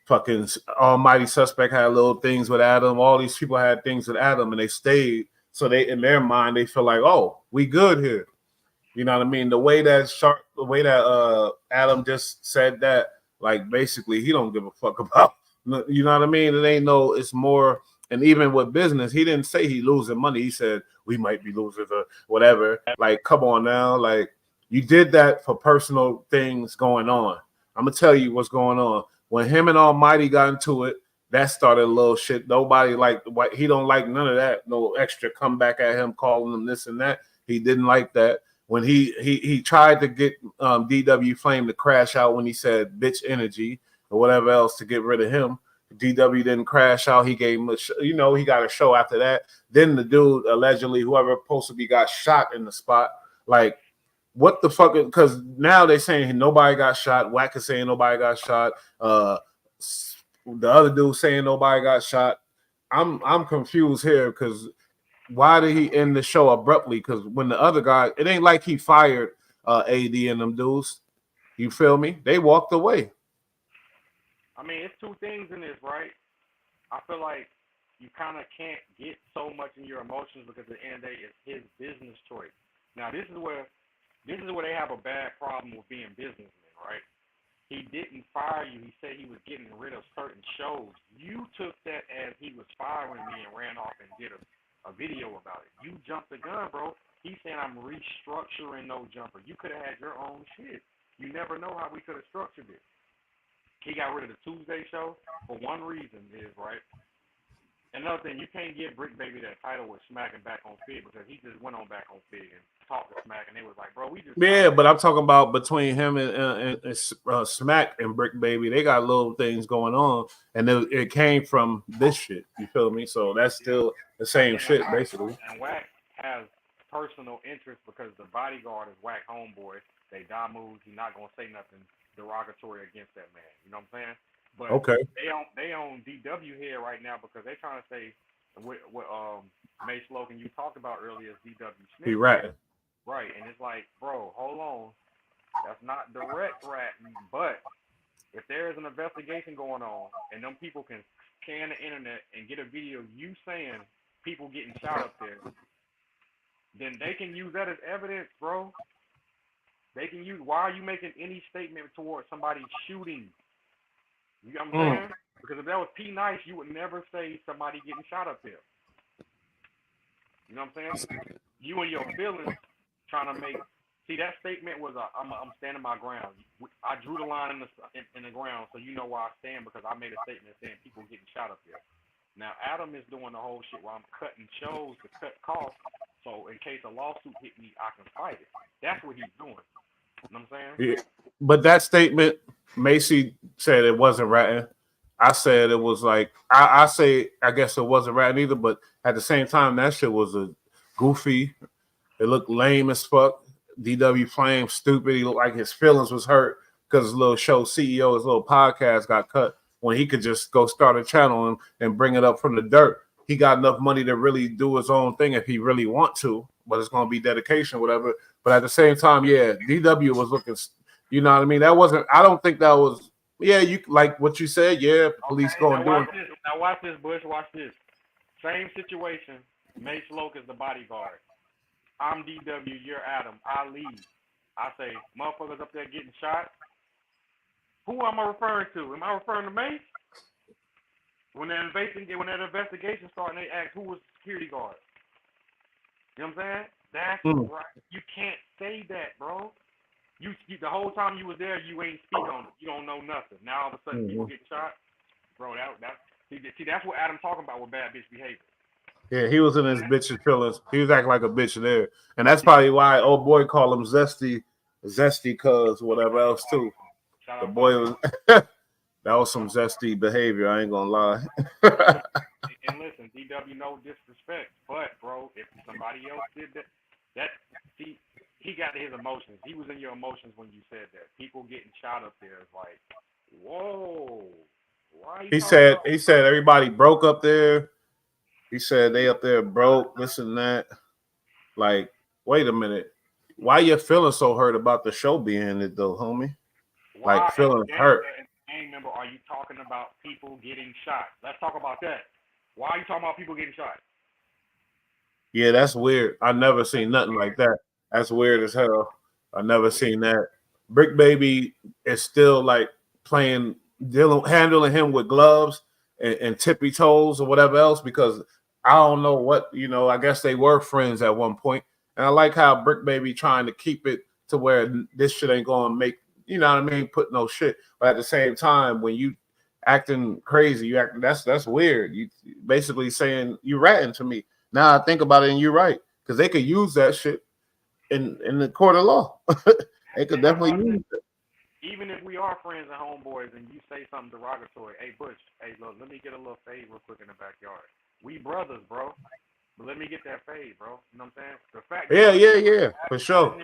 A: Fucking Almighty Suspect had little things with Adam. All these people had things with Adam and they stayed. So they, in their mind, they feel like, oh, we good here. You know what I mean? The way that Adam just said that, like, basically he don't give a fuck about, you know what I mean? It ain't no, it's more. And even with business, he didn't say he losing money. He said we might be losers or whatever. Like, come on now. Like, you did that for personal things going on. I'm going to tell you what's going on. When him and Almighty got into it, that started a little shit. Nobody he don't like none of that. No extra comeback at him, calling him this and that. He didn't like that. When he tried to get DW Flame to crash out when he said bitch energy or whatever else to get rid of him. DW didn't crash out. He gave him he got a show after that. Then the dude allegedly, whoever supposed to be, got shot in the spot. Like, what the fuck? Because now they saying nobody got shot. Wack is saying nobody got shot. The other dude saying nobody got shot. I'm confused here because why did he end the show abruptly? Because when the other guy, it ain't like he fired AD and them dudes. You feel me? They walked away.
B: I mean, it's two things in this, right? I feel like you kind of can't get so much in your emotions because at the end of the day, it's his business choice. Now, this is where they have a bad problem with being businessmen, right? He didn't fire you. He said he was getting rid of certain shows. You took that as he was firing me and ran off and did a video about it. You jumped the gun, bro. He's saying I'm restructuring No Jumper. You could have had your own shit. You never know how we could have structured it. He got rid of the Tuesday show for one reason is, right? Another thing, you can't give Brick Baby that title with smacking back on Fig because he just went on back on Fig and talked to Smack and they was like, bro, we just...
A: Yeah, but I'm talking about between him and Smack and Brick Baby, they got little things going on, and it came from this shit. You feel me? So that's still the same shit, basically.
B: And Wack has personal interest because the bodyguard is Wack homeboy. They die moves. He's not gonna say nothing derogatory against that man. You know what I'm saying? But
A: okay,
B: they own DW here right now because they're trying to say what Mace Logan you talked about earlier is DW Smith.
A: He ratting.
B: Right, and it's like, bro, hold on. That's not direct ratting, but if there is an investigation going on and them people can scan the internet and get a video you saying people getting shot up there, then they can use that as evidence, bro. They can use, why are you making any statement towards somebody shooting? You know what I'm saying? Because if that was P Nice, you would never say somebody getting shot up there. You know what I'm saying? You and your feelings trying to make, see that statement was I'm standing my ground. I drew the line in the ground so you know where I stand because I made a statement saying people getting shot up there. Now Adam is doing the whole shit where I'm cutting shows to cut costs. So in case a lawsuit hit me, I can fight it. That's what he's doing. You know what I'm saying?
A: Yeah. But that statement, Macy said it wasn't ratting. I said it was like, I say, I guess it wasn't ratting either, but at the same time, that shit was a goofy. It looked lame as fuck. DW playing stupid. He looked like his feelings was hurt because his little show CEO, his little podcast got cut when he could just go start a channel and bring it up from the dirt. He got enough money to really do his own thing if he really want to, but it's going to be dedication, whatever. But at the same time, yeah, DW was looking, you know what I mean? That wasn't, I don't think that was, yeah, you like what you said, yeah, police going doing.
B: Now watch this, Bush, watch this. Same situation. Mace Loke is the bodyguard. I'm DW, you're Adam. I leave. I say, motherfuckers up there getting shot. Who am I referring to? Am I referring to Mace? When that investigation started, they asked who was the security guard. You know what I'm saying? That's right. You can't say that, bro. You the whole time you was there, you ain't speak on it. You don't know nothing. Now all of a sudden people get shot, bro. See that's what Adam talking about with bad bitch behavior.
A: Yeah, he was in his bitch's feelings. He was acting like a bitch there, and that's probably why old boy called him zesty cuz whatever else too. The boy was that was some zesty behavior. I ain't gonna lie.
B: And listen, DW, no disrespect, but bro, if somebody else did that see, he got his emotions. He was in your emotions when you said that. People getting shot up there is like, whoa. Why?
A: He said everybody broke up there. He said they up there broke, this and that. Like, wait a minute. Why you feeling so hurt about the show being it though, homie?
B: Why,
A: like feeling hurt.
B: Member, are you talking about people getting shot? Let's talk about that. Why are you talking about people getting shot?
A: Yeah, that's weird. I never seen nothing like that. That's weird as hell. I never seen that. Brick Baby is still like handling him with gloves and tippy toes or whatever else because I don't know what, I guess they were friends at one point. And I like how Brick Baby trying to keep it to where this shit ain't going to make, you know what I mean, put no shit. But at the same time, when you acting crazy, that's weird. You basically saying you ratting to me. Now I think about it, and you're right, because they could use that shit in the court of law. They could definitely use it.
B: Even if we are friends and homeboys, and you say something derogatory, hey Bush, hey look, let me get a little fade real quick in the backyard. We brothers, bro. But let me get that fade, bro. You know what I'm saying? The fact.
A: Yeah, for sure.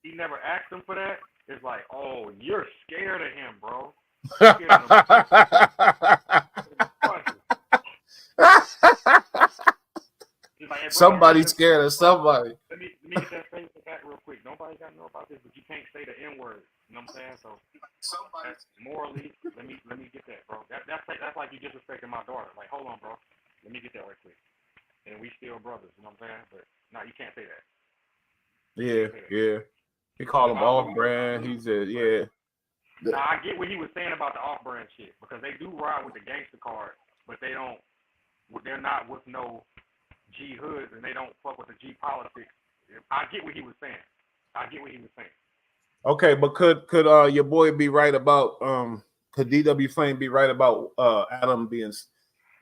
B: he never asked him for that. It's like, oh, you're scared of him, bro. Like, hey, bro,
A: Somebody's scared of somebody.
B: Let me get that statement back real quick. Nobody got to know about this, but you can't say the N word. You know what I'm saying? So morally, let me get that, bro. That's like you disrespecting my daughter. Like, hold on, bro. Let me get that right quick. And we still brothers. You know what I'm saying? But no, you can't say that.
A: Yeah. He called him off-brand. He said, yeah.
B: Now I get what he was saying about the off-brand shit because they do ride with the gangster card, but they don't. They're not with no G hoods and they don't fuck with the G politics. I get what he was saying.
A: Okay, but could your boy be right about could DW Flame be right about Adam being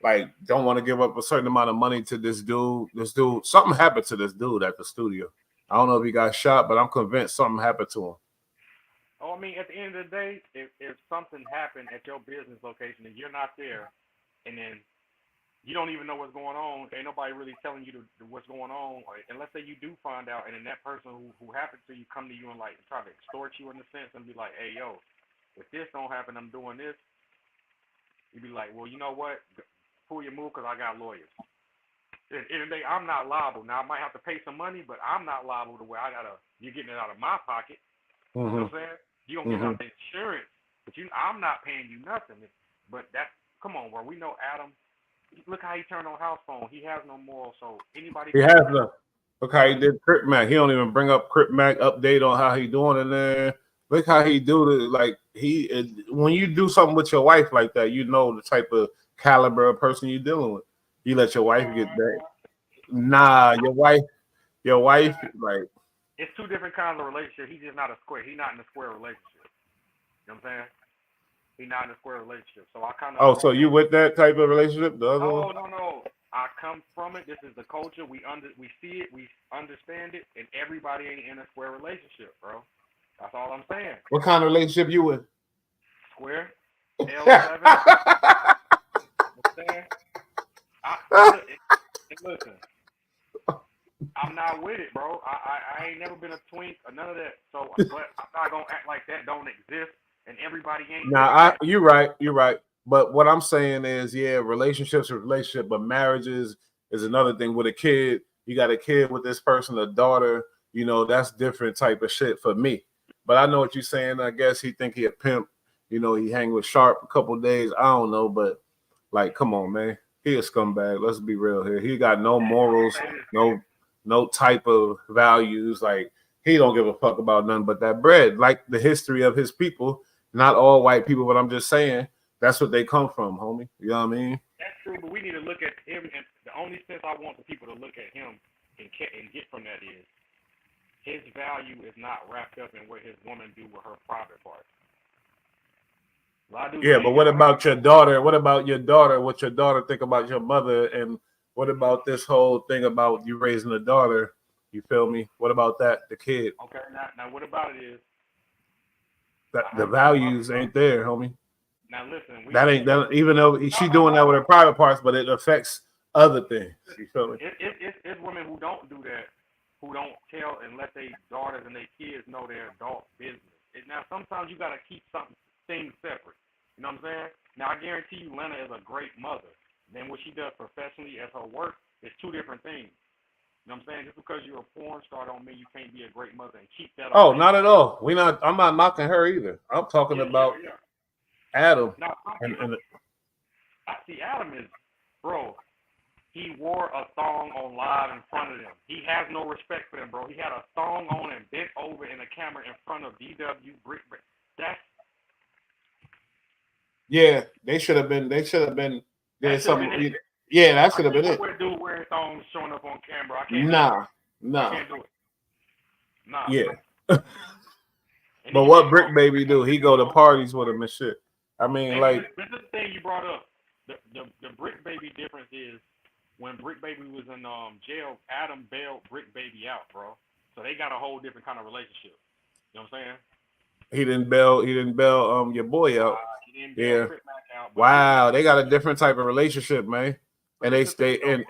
A: like don't want to give up a certain amount of money to this dude? Something happened to this dude at the studio. I don't know if he got shot, but I'm convinced something happened to him.
B: Oh, I mean, at the end of the day, if something happened at your business location and you're not there, and then you don't even know what's going on, ain't nobody really telling you what's going on, and let's say you do find out, and then that person who happened to you come to you and like try to extort you in a sense and be like, hey, yo, if this don't happen, I'm doing this. You'd be like, well, you know what? Pull your move because I got lawyers. At the end of the day, I'm not liable. Now, I might have to pay some money, but I'm not liable to where you're getting it out of my pocket. You know what I'm saying? You don't get out the insurance, but I'm not paying you nothing. But come on, bro. We know Adam. Look how he turned on house phone. He has no moral, so anybody.
A: He has no. Look how he did Crip Mac. He don't even bring up Crip Mac update on how he doing in there. Look how he do it. Like when you do something with your wife like that, you know the type of caliber of person you're dealing with. You let your wife get that. Nah, your wife, like.
B: It's two different kinds of relationship. He's just not a square. He's not in a square relationship. You know what I'm saying? He's not in a square relationship. So I kind of.
A: Oh, so you with that type of relationship? The other one?
B: No. I come from it. This is the culture. We see it. We understand it. And everybody ain't in a square relationship, bro. That's all I'm saying.
A: What kind of relationship you with?
B: Square. L11. You know what I'm saying? Listen. I'm not with it, bro. I ain't never been a twink or none of that. So, but I'm not gonna act like that don't exist. And everybody ain't.
A: Nah, you're right. But what I'm saying is, yeah, relationships are relationship, but marriages is another thing. With a kid, you got a kid with this person, a daughter. You know, that's different type of shit for me. But I know what you're saying. I guess he think he a pimp. You know, he hang with Sharp a couple days. I don't know, but like, come on, man, he a scumbag. Let's be real here. He got no morals, no type of values. Like he don't give a fuck about nothing but that bread. Like the history of his people, not all white people, but I'm just saying that's what they come from, homie. You know what I mean?
B: That's true, but we need to look at him, and the only sense I want the people to look at him and get from that is his value is not wrapped up in what his woman do with her private parts.
A: Yeah, but what about your daughter? What about your daughter? What your daughter think about your mother? And what about this whole thing about you raising a daughter? You feel me? What about that? The kid.
B: Okay, now what about it is
A: that the values ain't there, homie.
B: Now listen,
A: that even though she doing that with her private parts, but it affects other things. You feel me?
B: It's women who don't do that, who don't tell and let their daughters and their kids know their adult business. Now sometimes you gotta keep things separate. You know what I'm saying? Now I guarantee you, Lena is a great mother. Then what she does professionally as her work is two different things. You know what I'm saying? Just because you're a porn star don't mean you can't be a great mother and keep that.
A: Oh, not at all. I'm not knocking her either. I'm talking about Adam.
B: Now, I see Adam is, bro. He wore a thong on live in front of them. He has no respect for them, bro. He had a thong on and bent over in the camera in front of DW Brick. That's.
A: Yeah, they should have been. There's something. Yeah, that should have been it.
B: Dude wearing thongs showing up on camera. I can't.
A: Nah.
B: I can't do it. Nah.
A: Yeah. But what Brick Baby do? He go to parties with him and shit. I mean, like.
B: This is the thing you brought up. The Brick Baby difference is when Brick Baby was in jail, Adam bailed Brick Baby out, bro. So they got a whole different kind of relationship. You know what I'm saying?
A: He didn't bail your boy out. Yeah.
B: Out,
A: wow, they got a different type of relationship, man. And they stay in.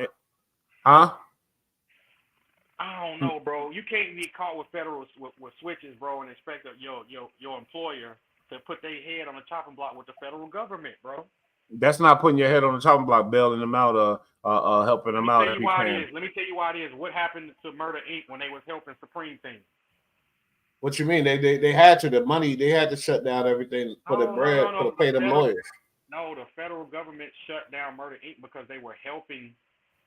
A: Huh?
B: I don't know, bro. you can't be caught with federal with switches, bro, and expect your employer to put their head on the chopping block with the federal government, bro.
A: That's not putting your head on the chopping block, bailing them out, helping them out if you can.
B: Let me tell you why it is. What happened to Murder Inc. when they was helping Supreme things?
A: What you mean? They had to the money. They had to shut down everything for the bread to pay them lawyers.
B: No, the federal government shut down Murder Inc. because they were helping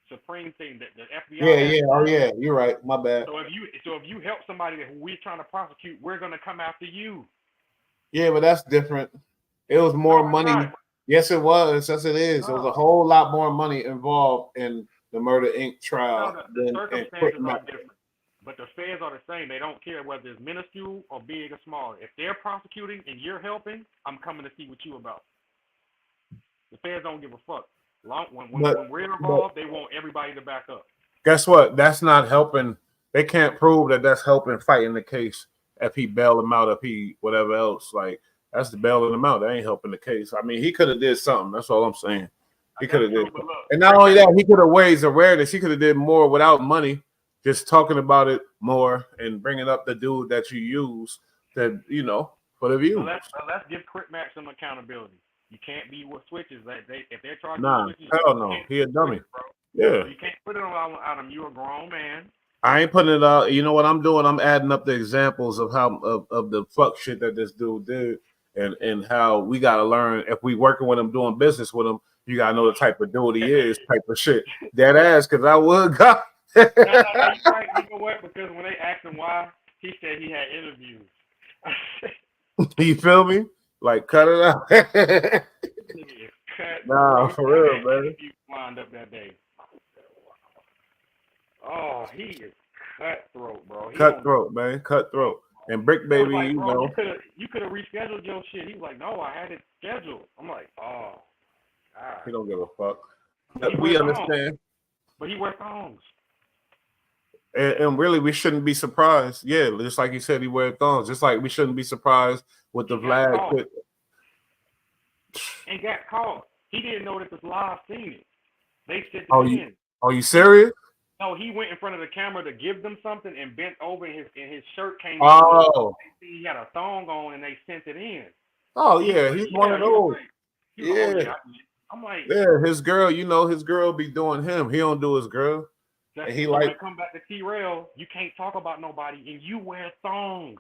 B: Supreme thing. The FBI.
A: Yeah. Oh yeah, you're right. My bad.
B: So if you help somebody that we're trying to prosecute, we're gonna come after you.
A: Yeah, but that's different. It was more money. Right. Yes, it was. Yes, it is. There was a whole lot more money involved in the Murder Inc. trial.
B: The circumstances are different. But the feds are the same. They don't care whether it's minuscule or big or small. If they're prosecuting and you're helping, I'm coming to see what you about. The feds don't give a fuck. When we're involved, they want everybody to back up.
A: Guess what? That's not helping. They can't prove that that's helping fighting the case. If he bailed him out, if he whatever else, like that's the bailing him out. That ain't helping the case. I mean, he could have did something. That's all I'm saying. He could have did. And not only that, he could have raised awareness. He could have did more without money. Just talking about it more and bringing up the dude that you use that, for the views.
B: So let's give Crip Mac some accountability. You can't be with switches. If they're charging
A: switches, hell no. He a dummy. Yeah.
B: You can't put it on him. You're a grown man.
A: I ain't putting it out. You know what I'm doing? I'm adding up the examples of how of the fuck shit that this dude did and how we gotta learn if we working with him, doing business with him, you gotta know the type of dude he is, type of shit. Dead ass, because I would go.
B: No, you're right. You know what? Because when they asked him why, he said he had interviews.
A: You feel me? Like, cut it out. Nah, for real, man.
B: Lined up that day. Oh, he is cutthroat, bro.
A: Cutthroat, man. Cutthroat. And Brick Baby,
B: like, bro, you could have rescheduled your shit. He was like, no, I had it scheduled. I'm like, oh. God.
A: He don't give a fuck. We understand.
B: But he wears thongs.
A: And really, we shouldn't be surprised. Yeah, just like he said, he wears thongs. Just like we shouldn't be surprised with the Vlad.
B: And got caught. He didn't know that the live seen it. They sent it in.
A: Are you serious?
B: No, he went in front of the camera to give them something and bent over and his shirt came
A: in.
B: He had a thong on and they sent it in.
A: Oh, yeah, he's one of those.
B: I'm like,
A: yeah, his girl, his girl be doing him. He don't do his girl.
B: And he like come back to T-Rail, you can't talk about nobody and you wear thongs.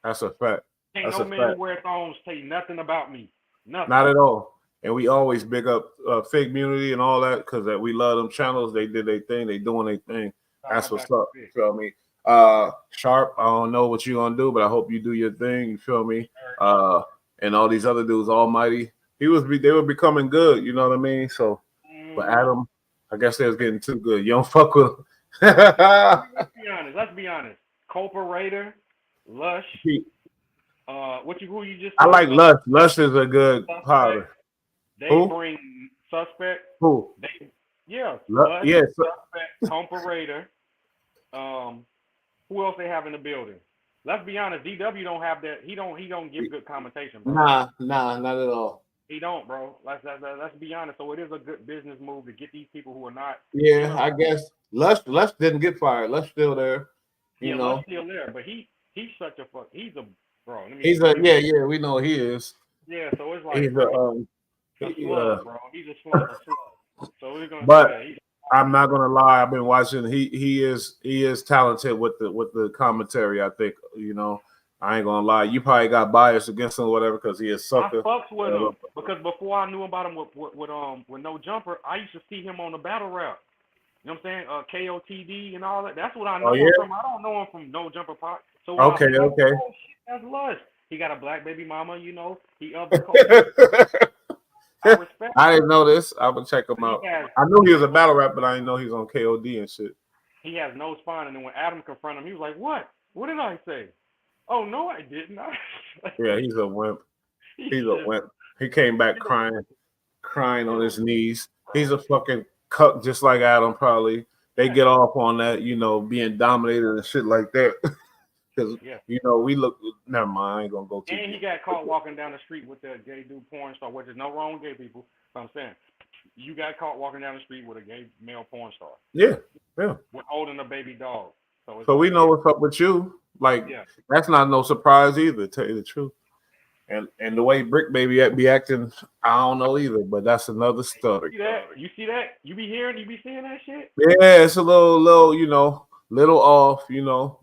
A: That's a fact.
B: Ain't no man who wear thongs tell you nothing about me. Nothing.
A: Not at all. And we always big up Fig Community and all that because we love them channels. They did their thing. They doing their thing. That's what's up. You feel me? Sharp, I don't know what you're going to do, but I hope you do your thing. You feel me? And all these other dudes, Almighty. They were becoming good. You know what I mean? So, but Adam, I guess they was getting too good. You don't fuck with them.
B: Let's be honest. Corporator, Lush. Who you just?
A: I like Lush. Lush is a good powder.
B: They bring Suspect.
A: Who?
B: Lush, Suspect, Comparator. Who else they have in the building? Let's be honest. DW don't have that. He don't give good commentation. Bro.
A: Nah, not at all.
B: He don't, bro. Let's be honest. So it is a good business move to get these people who are not.
A: Yeah, I guess Lush didn't get fired. Lush still there. You know,
B: Lush still there, but he's such a fuck. He's a bro.
A: Yeah. We know he is.
B: Yeah, so it's like
A: he's
B: a slug, bro. He's a slug. So we're gonna.
A: But I'm not gonna lie. I've been watching. He is talented with the commentary. I think I ain't gonna lie. You probably got bias against him or whatever because he is sucker.
B: I fucks with him because before I knew about him with No Jumper, I used to see him on the battle rap. You know what I'm saying? KOTD and all that. That's what I know him from. I don't know him from No Jumper Pop. So
A: okay.
B: That's Lush. He got a black baby mama. He of the
A: I didn't know this. I would check him out. I knew he was a battle rap, but I didn't know he was on KOD and shit.
B: He has no spine, and then when Adam confronted him, he was like, "What? What did I say?" Oh no, I didn't.
A: Yeah, he's a wimp. He's a wimp. He came back crying on his knees. He's a fucking cuck, just like Adam. Probably they get off on that, being dominated and shit like that. Because we look. Never mind. I ain't gonna go too.
B: And he got caught walking down the street with a gay dude porn star, which is no wrong with gay people. But I'm saying you got caught walking down the street with a gay male porn star.
A: Yeah.
B: With holding a baby dog.
A: So we know what's up with you. Like that's not no surprise either. To tell you the truth. And the way Brick Baby be acting, I don't know either. But that's another story.
B: You see that? You see that? You be hearing? You be seeing that shit?
A: Yeah, it's a little, you know, little off, you know.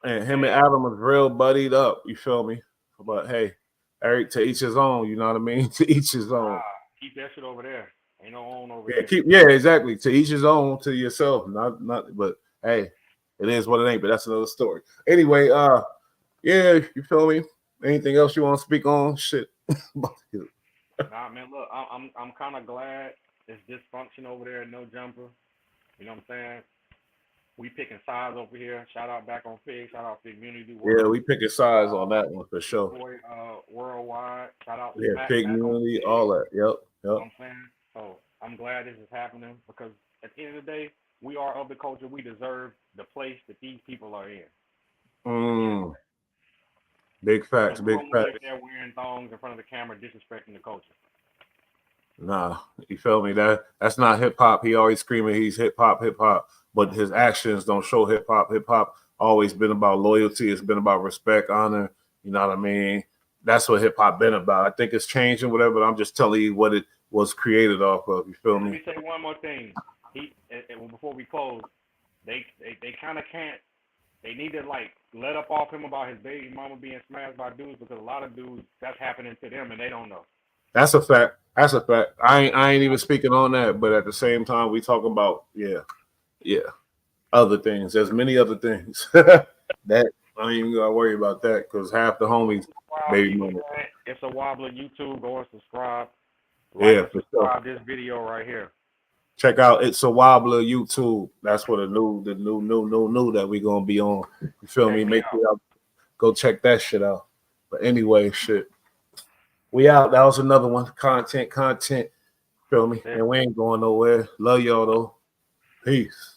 A: And him and Adam was real buddied up. You feel me? But hey, Eric, to each his own. You know what I mean? To each his own.
B: Keep that shit over there. Ain't no own over
A: Yeah,
B: there.
A: exactly. To each his own. To yourself. Not. But hey, it is what it ain't. But that's another story. Anyway, yeah, you feel me? Anything else you want to speak on? Shit.
B: Nah, man. Look, I'm kind of glad it's dysfunction over there at No Jumper. You know what I'm saying? We picking sides over here. Shout out back on Fig. Shout out Fig Community.
A: Yeah, we picking sides on that one for sure.
B: Boy, worldwide. Shout out to
A: Yeah, Fig Community, all that. Yep.
B: You know what I'm saying? So I'm glad this is happening because at the end of the day, we are of the culture. We deserve the place that these people are in.
A: Big facts, big facts.
B: They're wearing thongs in front of the camera, disrespecting the culture.
A: Nah, you feel me? That's not hip hop. He always screaming he's hip hop, but his actions don't show hip hop. Hip hop always been about loyalty. It's been about respect, honor. You know what I mean? That's what hip hop been about. I think it's changing, whatever. But I'm just telling you what it was created off of. You feel me?
B: Let me say one more thing. Before we close, they kind of can't. They need to like let up off him about his baby mama being smashed by dudes because a lot of dudes that's happening to them and they don't know.
A: That's a fact. That's a fact. I ain't even speaking on that, but at the same time, we talk about other things. There's many other things that I ain't even gotta worry about that because half the homies baby mama.
B: It's a wobbler YouTube. Go and subscribe.
A: Subscribe
B: this video right here.
A: Check out It's a Wobbler YouTube. That's what the new that we gonna be on. You feel me? Make sure y'all go check that shit out. But anyway, shit. We out. That was another one. Content. Feel me? And we ain't going nowhere. Love y'all though. Peace.